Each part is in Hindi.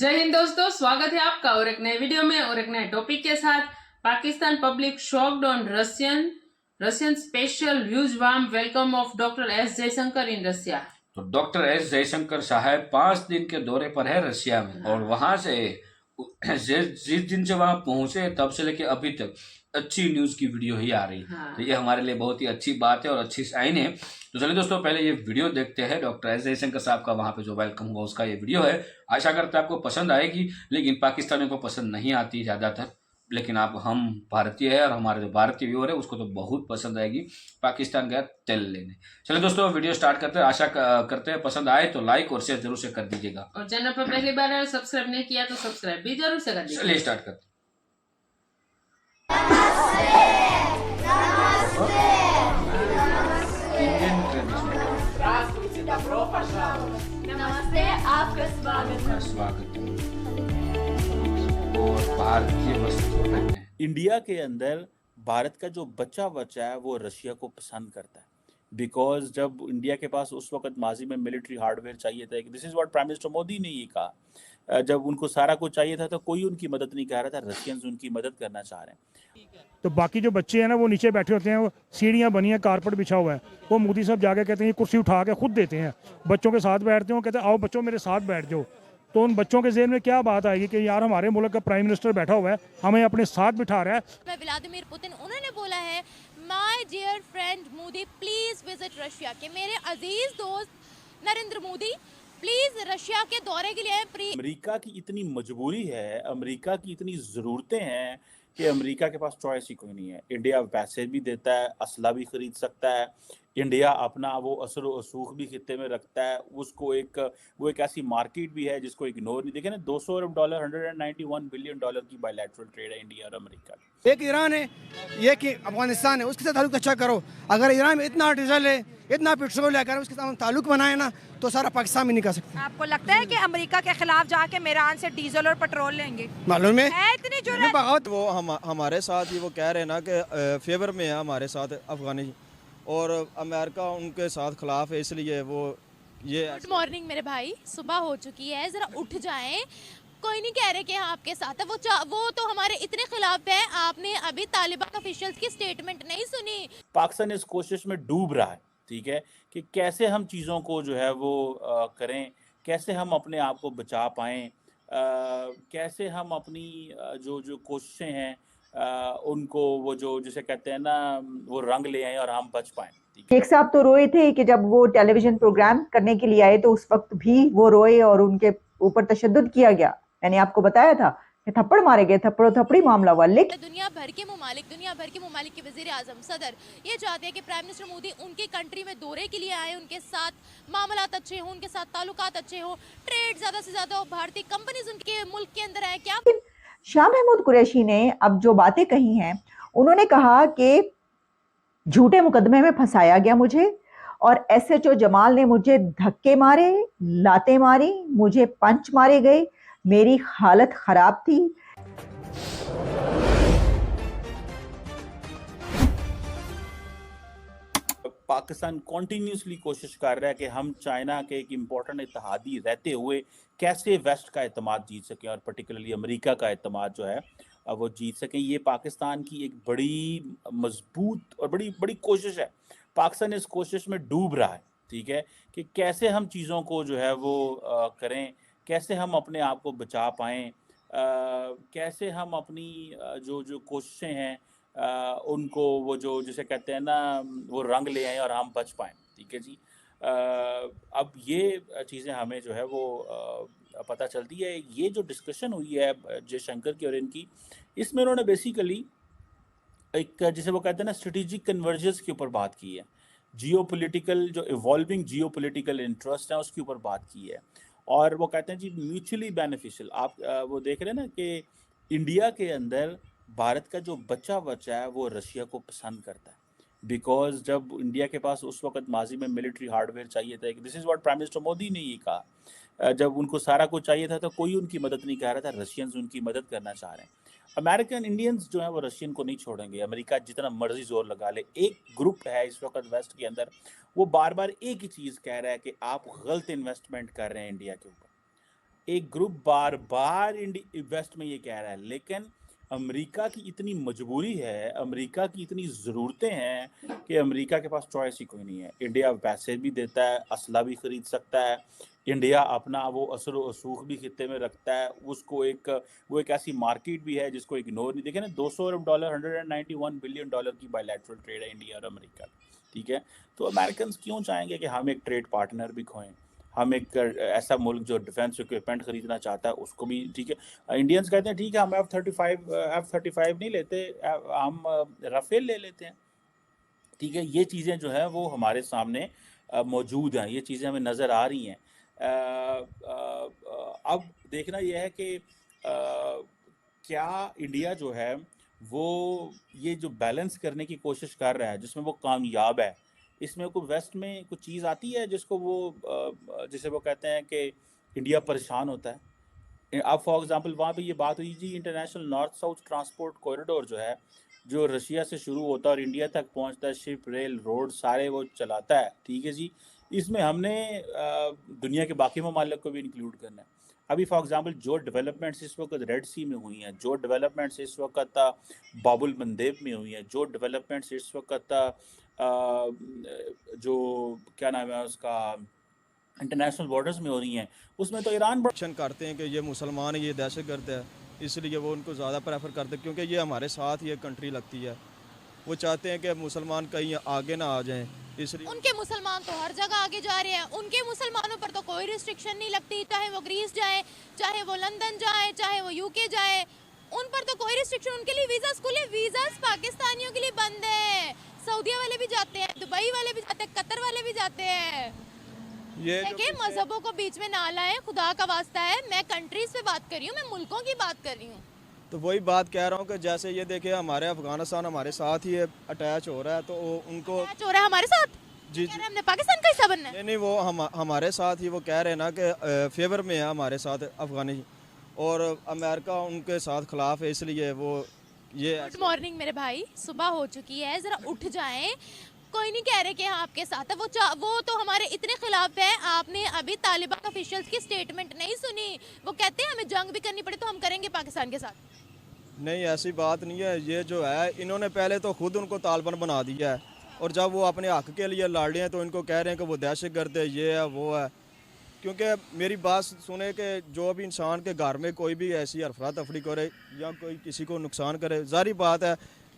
जय हिंद दोस्तों, स्वागत है आपका और एक नए वीडियो में और एक नए टॉपिक के साथ। Pakistan public shocked on Russian special huge warm welcome of doctor S Jaishankar in Russia. तो डॉक्टर एस जयशंकर साहब 5 दिन के दौरे पर है रशिया में। और वहां से जिस दिन से वहां पहुंचे तब से लेके अभी तक अच्छी न्यूज की वीडियो ही आ रही है। तो ये हमारे लिए बहुत ही अच्छी बात है और अच्छी साइन है। तो चलिए दोस्तों, पहले ये वीडियो देखते हैं। डॉक्टर एस जयशंकर साहब का वहां पे जो वेलकम हुआ उसका ये वीडियो है। आशा करते हैं आपको पसंद आएगी, लेकिन पाकिस्तानियों को पसंद नहीं आती ज्यादातर, लेकिन आप हम भारतीय है और हमारे जो भारतीय व्यूअर है उसको तो बहुत पसंद आएगी। पाकिस्तान गया तेल लेने। चलिए दोस्तों, वीडियो स्टार्ट करते हैं। आशा करते हैं पसंद आए तो लाइक और शेयर जरूर से कर दीजिएगा, और चैनल पर पहली बार सब्सक्राइब नहीं किया तो सब्सक्राइब भी जरूर से कर दीजिएगा। चलिए स्टार्ट करते हैं। नमस्ते, आपका स्वागत है। और भारतीय वस्त्रों में इंडिया के अंदर भारत का जो बच्चा है वो रशिया को पसंद करता है। बिकॉज जब इंडिया के पास उस वक्त माजी में मिलिट्री हार्डवेयर चाहिए था, this is what prime minister Modi ने ये कहा। जब उनको सारा कुछ चाहिए था तो कोई उनकी मदद नहीं कर रहा था, रशियंस उनकी मदद करना चाह रहे हैं। तो बाकी जो बच्चे हैं ना वो नीचे बैठे होते हैं, वो सीढ़ियाँ बनी हैं, कारपेट बिछा हुआ है, वो मोदी साहब जाके कहते हैं ये कुर्सी उठा के खुद देते हैं, बच्चों के साथ बैठते हैं, कहते हैं आओ बच्चों मेरे साथ बैठ जाओ। तो उन बच्चों के ज़हन में क्या बात आएगी कि यार हमारे मुल्क का प्राइम मिनिस्टर बैठा हुआ है, हमें अपने साथ बिठा रहा है। व्लादिमीर पुतिन उन्होंने बोला है, my dear friend Modi please visit Russia, के मेरे अजीज दोस्त नरेंद्र मोदी प्लीज रशिया के दौरे के लिए। अमेरिका की इतनी मजबूरी है, अमेरिका की इतनी ज़रूरतें हैं कि अमेरिका के पास चॉइस ही कोई नहीं है। इंडिया पैसे भी देता है, असला भी खरीद सकता है, इंडिया अपना वो असर व रसूख भी खित्ते में रखता है। उसको वो एक ऐसी मार्केट भी है जिसको इग्नोर नहीं। देखें ना, $200 अरब, $191 बिलियन की बायलैटरल ट्रेड है इंडिया और अमेरिका की। एक ईरान है, ये कि अफगानिस्तान है, उसके साथ ताल्लुक अच्छा करो। अगर ईरान में इतना डीजल है, इतना पेट्रोल है, अगर उसके साथ ताल्लुक बनाए ना तो सारा पाकिस्तान में नहीं कर सकते। आपको लगता है कि अमेरिका के खिलाफ जाके ईरान से डीजल और पेट्रोल लेंगे? मालूम है इतनी जुर्रत? बगावत वो हमारे साथ ही वो कह रहे हैं ना कि फेवर में है हमारे साथ अफगानी, और अमेरिका उनके साथ खिलाफ है, इसलिए वो ये। गुड मॉर्निंग मेरे भाई, सुबह हो चुकी है, जरा उठ जाएं। कोई नहीं कह रहे कि हाँ आपके साथ है, वो तो हमारे इतने खिलाफ है। आपने अभी तालिबान ऑफिशियल्स की स्टेटमेंट नहीं सुनी। पाकिस्तान इस कोशिश में डूब रहा है, ठीक है, कि कैसे हम चीज़ों को जो है वो करें, कैसे हम अपने आप को बचा पाएँ, कैसे हम अपनी जो कोशिशें हैं उनको वो जो जिसे कहते हैं ना वो रंग ले आए और हम बच पाएँ। शेख साहब तो रोए थे कि जब वो टेलीविजन प्रोग्राम करने के लिए आए तो उस वक्त भी वो रोए और उनके ऊपर तशद्दुद किया गया। मैंने आपको बताया था कि थप्पड़ मारे गए, थप्पड़ी मामला हुआ। लेकिन दुनिया भर के मुमालिक के वजीर आजम सदर ये चाहते हैं कि प्राइम मिनिस्टर मोदी उनकी कंट्री में दौरे के लिए आए, उनके साथ मामलात अच्छे हों, उनके साथ ताल्लुकात अच्छे हों, ट्रेड ज्यादा से ज्यादा हो, भारतीय कंपनीज उनके मुल्क के अंदर आए। क्या शाह महमूद कुरैशी ने अब जो बातें कही हैं, उन्होंने कहा कि झूठे मुकदमे में फंसाया गया मुझे, और एसएचओ जमाल ने मुझे धक्के मारे, लातें मारी, मुझे पंच मारे गए, मेरी हालत खराब थी। पाकिस्तान कॉन्टीन्यूसली कोशिश कर रहा है कि हम चाइना के एक इम्पोर्टेंट इत्तेहादी रहते हुए कैसे वेस्ट का एतमाद जीत सकें, और पर्टिकुलरली अमेरिका का एतमाद जो है वो जीत सकें। ये पाकिस्तान की एक बड़ी मजबूत और बड़ी बड़ी कोशिश है। पाकिस्तान इस कोशिश में डूब रहा है, ठीक है, कि कैसे हम चीज़ों को जो है वो करें, कैसे हम अपने आप को बचा पाएँ, कैसे हम अपनी जो कोशिशें हैं उनको वो जो जिसे कहते हैं ना वो रंग ले आए और हम बच पाएँ, ठीक है जी। अब ये चीज़ें हमें जो है वो पता चलती है। ये जो डिस्कशन हुई है जयशंकर की और इनकी, इसमें उन्होंने बेसिकली एक जिसे वो कहते हैं ना स्ट्रेटेजिक कन्वर्जेंस के ऊपर बात की है, जियोपॉलिटिकल जो इवॉल्विंग जियोपॉलिटिकल इंटरेस्ट है उसके ऊपर बात की है। और वो कहते हैं जी म्यूचुअली बेनिफिशियल। आप वो देख रहे हैं ना कि इंडिया के अंदर भारत का जो बच्चा है वो रशिया को पसंद करता है। बिकॉज जब इंडिया के पास उस वक्त माजी में मिलिट्री हार्डवेयर चाहिए था, this is what prime minister Modi ने ये कहा। जब उनको सारा कुछ चाहिए था तो कोई उनकी मदद नहीं कर रहा था, रशियंस उनकी मदद करना चाह रहे हैं। अमेरिकन इंडियंस जो है वो रशियन को नहीं छोड़ेंगे, अमेरिका जितना मर्जी जोर लगा ले। एक ग्रुप है इस वक्त वेस्ट के अंदर, वो बार बार एक ही चीज़ कह रहा है कि आप गलत इन्वेस्टमेंट कर रहे हैं इंडिया के ऊपर। एक ग्रुप बार बार वेस्ट में ये कह रहा है, लेकिन अमेरिका की इतनी मजबूरी है, अमेरिका की इतनी ज़रूरतें हैं कि अमेरिका के पास चॉइस ही कोई नहीं है। इंडिया पैसे भी देता है, असला भी ख़रीद सकता है, इंडिया अपना वो असर व रसूख भी खित्ते में रखता है, उसको वो एक ऐसी मार्केट भी है जिसको इग्नोर नहीं। देखें ना, $200 अरब, $191 बिलियन की बायलैटरल ट्रेड है इंडिया और अमेरिका, ठीक है। तो अमेरिकन क्यों चाहेंगे कि हम एक ट्रेड पार्टनर भी खोएं, हम एक ऐसा मुल्क जो डिफेंस इक्विपमेंट खरीदना चाहता है उसको भी, ठीक है। इंडियंस कहते हैं ठीक है, हम F-35 नहीं लेते, हम राफेल ले लेते हैं, ठीक है। ये चीज़ें जो है वो हमारे सामने मौजूद हैं, ये चीज़ें हमें नज़र आ रही हैं। अब देखना यह है कि क्या इंडिया जो है वो ये जो बैलेंस करने की कोशिश कर रहा है, जिसमें वो कामयाब है, इसमें कोई वेस्ट में कुछ चीज़ आती है जिसको वो जिसे वो कहते हैं कि इंडिया परेशान होता है। अब फॉर एग्जांपल वहाँ पे ये बात हुई जी, international north south transport corridor जो है, जो रशिया से शुरू होता है और इंडिया तक पहुँचता है, शिप, रेल, रोड सारे वो चलाता है, ठीक है जी। इसमें हमने दुनिया के बाकी ममालिक को भी इंक्लूड करना है। अभी फॉर एग्जांपल जो डेवलपमेंट्स इस वक्त रेड सी में हुई हैं, जो डेवलपमेंट्स इस वक्त बाबुल मंदेब में हुई हैं, जो डेवलपमेंट्स इस वक्त जो क्या नाम है उसका इंटरनेशनल बॉर्डर्स में हो रही हैं, उसमें तो ईरान एक्शन करते हैं कि ये मुसलमान ये दहशतगर्द है, इसलिए वो उनको ज़्यादा प्रेफर करते हैं क्योंकि ये हमारे साथ ये कंट्री लगती है। वो चाहते हैं कि मुसलमान कहीं आगे ना आ जाएं, इसलिए उनके मुसलमान तो हर जगह आगे जा रहे हैं, उनके मुसलमानों पर तो कोई रिस्ट्रिक्शन नहीं लगती, चाहे वो ग्रीस जाए, चाहे वो लंदन जाए, चाहे वो यूके जाए, उन पर तो कोई रिस्ट्रिक्शन। उनके लिए वीज़ा खुले, वीज़ास पाकिस्तानियों के लिए बंद है। सऊदीया वाले भी जाते हैं, दुबई वाले भी जाते हैं, कतर वाले भी जाते हैं। ये देखिए, मजहबों को बीच में ना लाएं, खुदा का वास्ता है। मैं कंट्रीज पे बात कर रही हूँ, मैं मुल्कों की बात कर रही हूँ। तो वही बात कह रहा हूँ कि जैसे ये देखिए हमारे अफगानिस्तान हमारे साथ ही अटैच हो रहा है, तो उनको मैच हो रहा है हमारे साथ। जी कह रहे हैं हमने पाकिस्तान का हिस्सा बनना है। नहीं, वो हमारे साथ ही वो कह रहे हैं ना कि फेवर में है हमारे साथ अफगानी, और अमेरिका उनके साथ खिलाफ है, इसलिए वो ये गुड मॉर्निंग मेरे भाई, सुबह हो चुकी है, जरा उठ जाएं। कोई नहीं कह रहे कि हाँ आपके साथ है, वो तो हमारे इतने खिलाफ है। आपने अभी तालिबान ऑफिशियल्स की स्टेटमेंट नहीं सुनी, वो कहते हैं हमें जंग भी करनी पड़े तो हम करेंगे पाकिस्तान के साथ। नहीं, ऐसी बात नहीं है। ये जो है इन्होंने पहले तो खुद उनको तालिबान बना दिया है, और जब वो अपने हक के लिए लड़ रहे हैं तो इनको कह रहे हैं कि वो दहशतगर्द है, ये है वो है। क्योंकि मेरी बात सुने कि जो भी इंसान के घर में कोई भी ऐसी अफरा तफरी करे या कोई किसी को नुकसान करे, ज़ाहिर बात है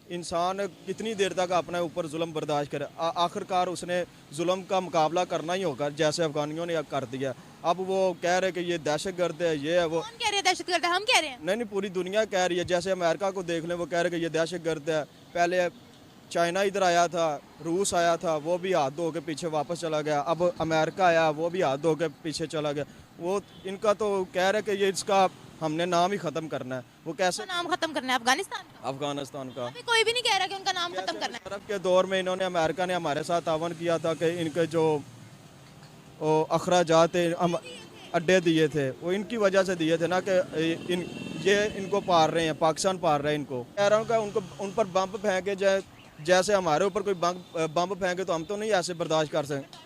इंसान कितनी देर तक अपने ऊपर जुल्म बर्दाश्त करे, आखिरकार उसने जुल्म का मुकाबला करना ही होगा, जैसे अफगानियों ने कर दिया। अब वो कह रहे कि ये दहशतगर्द है, ये है वो। कौन कह रहे हैं दहशतगर्द है? हम कह रहे हैं। नहीं, पूरी दुनिया कह रही है। जैसे अमेरिका को देख लें, वो कह रहे कि ये दहशतगर्द है। पहले चाइना इधर आया था, रूस आया था, वो भी हाथ धो के पीछे वापस चला गया। अब अमेरिका आया, वो भी हाथ धो के पीछे चला गया। वो इनका तो कह रहे कि ये इसका हमने नाम ही ख़त्म करना है। वो कैसे नाम खत्म करना है? अफगानिस्तान का अभी कोई भी नहीं कह रहा कि उनका नाम खत्म करना है। अरब के दौर में इन्होंने, अमेरिका ने हमारे साथ तावन किया था कि इनके जो अखराजात अड्डे दिए थे वो इनकी वजह से दिए थे ना, कि ये इनको पार रहे हैं, पाकिस्तान पार रहे हैं इनको। कह रहा हूँ कि उनको उन पर बम फेंके जाए, जैसे हमारे ऊपर कोई बम फेंके तो हम तो नहीं ऐसे बर्दाश्त कर सकते।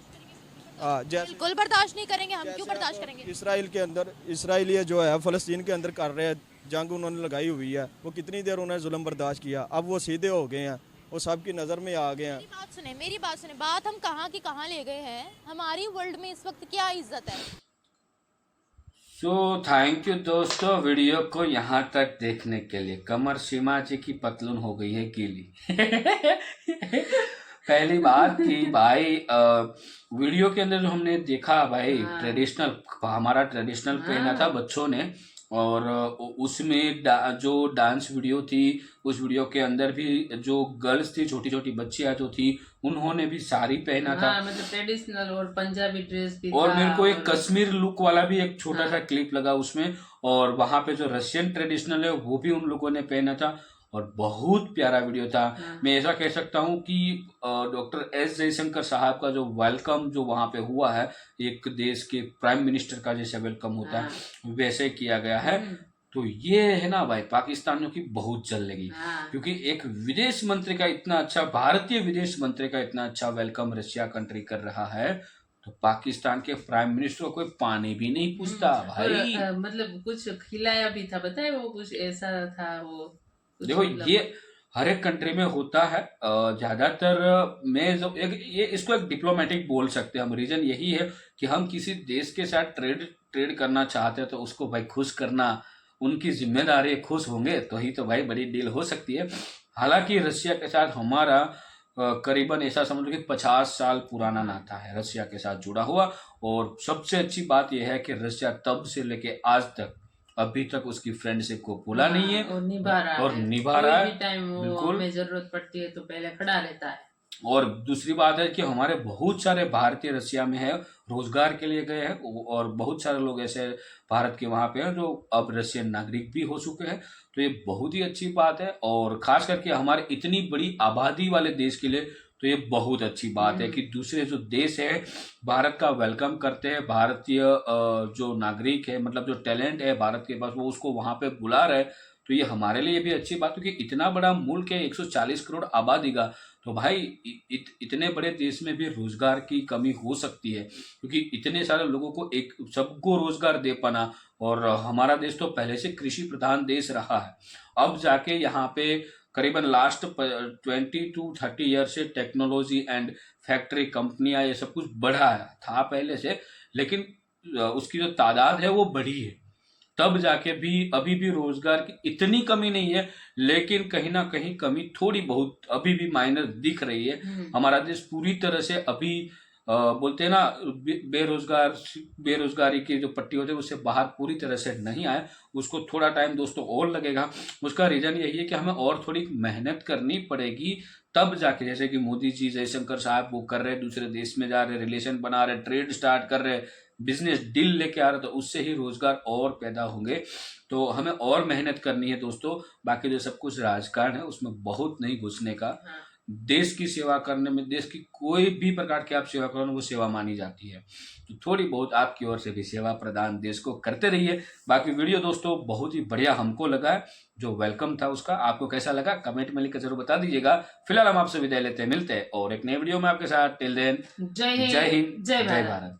बिल्कुल बर्दाश्त नहीं करेंगे। हम क्यों बर्दाश्त करेंगे? इसराइल के अंदर, इसराइली जो है फ़लस्तीन के अंदर कर रहे हैं जंग, उन्होंने लगाई हुई है। वो कितनी देर उन्होंने जुल्म बर्दाश्त किया, अब वो सीधे हो गए हैं, वो सबकी नज़र में आ गए हैं। मेरी बात सुने, बात हम कहाँ की कहाँ ले गए हैं। हमारी वर्ल्ड में इस वक्त क्या इज्जत है? सो थैंक यू दोस्तों, वीडियो को यहाँ तक देखने के लिए। कमर सीमा जी की पतलून हो गई है गीली। पहली बात कि भाई वीडियो के अंदर जो हमने देखा भाई, ट्रेडिशनल, हमारा ट्रेडिशनल पहना था बच्चों ने, और उसमें जो डांस वीडियो थी, उस वीडियो के अंदर भी जो गर्ल्स थी, छोटी छोटी बच्चियां जो थी, उन्होंने भी साड़ी पहना था, मतलब ट्रेडिशनल और पंजाबी ड्रेस भी और था। मेरे को एक कश्मीर लुक वाला भी एक छोटा सा क्लिप लगा उसमें, और वहां पे जो रशियन ट्रेडिशनल है वो भी उन लोगों ने पहना था, और बहुत प्यारा वीडियो था। मैं ऐसा कह सकता हूँ कि डॉक्टर एस जयशंकर साहब का जो वेलकम जो वहाँ पे हुआ है, एक देश के प्राइम मिनिस्टर का जैसे वेलकम होता है वैसे किया गया है। तो ये है ना भाई, पाकिस्तानियों की बहुत जल लगी, क्योंकि एक विदेश मंत्री का इतना अच्छा, भारतीय विदेश मंत्री का इतना अच्छा वेलकम रशिया कंट्री कर रहा है, तो पाकिस्तान के प्राइम मिनिस्टर को कोई पानी भी नहीं पूछता भाई। और, मतलब कुछ खिलाया भी था, बताए वो कुछ ऐसा था वो कुछ देखो मतलब- ये हर एक कंट्री में होता है। ज्यादातर मैं जो ये इसको एक डिप्लोमेटिक बोल सकते हैं हम। रीजन यही है कि हम किसी देश के साथ ट्रेड करना चाहते हैं तो उसको भाई खुश करना उनकी जिम्मेदारी है। खुश होंगे तो ही तो भाई बड़ी डील हो सकती है। हालांकि रशिया के साथ हमारा करीबन ऐसा समझ लो कि 50 साल पुराना नाता है रशिया के साथ जुड़ा हुआ। और सबसे अच्छी बात यह है कि रशिया तब से लेके आज तक अभी तक उसकी फ्रेंडशिप को भूला नहीं है और निभा रहा और है। निभा रहा कोई है भी टाइम वो बिल्कुल। हमें जरूरत पड़ती है तो पहले खड़ा रहता है। और दूसरी बात है कि हमारे बहुत सारे भारतीय रशिया में है, रोजगार के लिए गए हैं और बहुत सारे लोग ऐसे भारत के वहां पे हैं जो अब रशियन नागरिक भी हो चुके हैं। तो ये बहुत ही अच्छी बात है और खास करके हमारे इतनी बड़ी आबादी वाले देश के लिए तो ये बहुत अच्छी बात है कि दूसरे जो देश है भारत का वेलकम करते हैं। भारतीय जो नागरिक है मतलब जो टैलेंट है भारत के पास वो उसको वहां पे बुला रहे हैं। तो ये हमारे लिए भी अच्छी बात है क्योंकि इतना बड़ा मुल्क है 140 करोड़ आबादी का। तो भाई इतने बड़े देश में भी रोजगार की कमी हो सकती है क्योंकि इतने सारे लोगों को एक सबको रोजगार दे पाना। और हमारा देश तो पहले से कृषि प्रधान देश रहा है। अब जाके यहाँ पे करीबन लास्ट 20 to 30 ईयर से टेक्नोलॉजी एंड फैक्ट्री कंपनियां ये सब कुछ बढ़ा है था पहले से, लेकिन उसकी जो तादाद है वो बढ़ी है। तब जाके भी अभी भी रोजगार की इतनी कमी नहीं है, लेकिन कहीं ना कहीं कमी थोड़ी बहुत अभी भी माइनर दिख रही है। हमारा देश पूरी तरह से अभी बोलते हैं ना बेरोजगारी की जो पट्टी होती है उससे बाहर पूरी तरह से नहीं आए। उसको थोड़ा टाइम दोस्तों और लगेगा। उसका रीजन यही है कि हमें और थोड़ी मेहनत करनी पड़ेगी तब जाके, जैसे कि मोदी जी जयशंकर साहब वो कर रहे, दूसरे देश में जा रहे, रिलेशन बना रहे, ट्रेड स्टार्ट कर रहे, बिजनेस डील लेके आ रहे, तो उससे ही रोजगार और पैदा होंगे। तो हमें और मेहनत करनी है दोस्तों। बाकी जो सब कुछ राजकारण है उसमें बहुत नहीं घुसने का। देश की सेवा करने में, देश की कोई भी प्रकार की आप सेवा करो वो सेवा मानी जाती है। तो थोड़ी बहुत आपकी ओर से भी सेवा प्रदान देश को करते रहिए। बाकी वीडियो दोस्तों बहुत ही बढ़िया हमको लगा है, जो वेलकम था उसका। आपको कैसा लगा कमेंट में लिखकर जरूर बता दीजिएगा। फिलहाल हम आपसे विदाई लेते हैं, मिलते हैं और एक नए वीडियो में आपके साथ। टिल देन जय हिंद, जय जय भारत। भारत।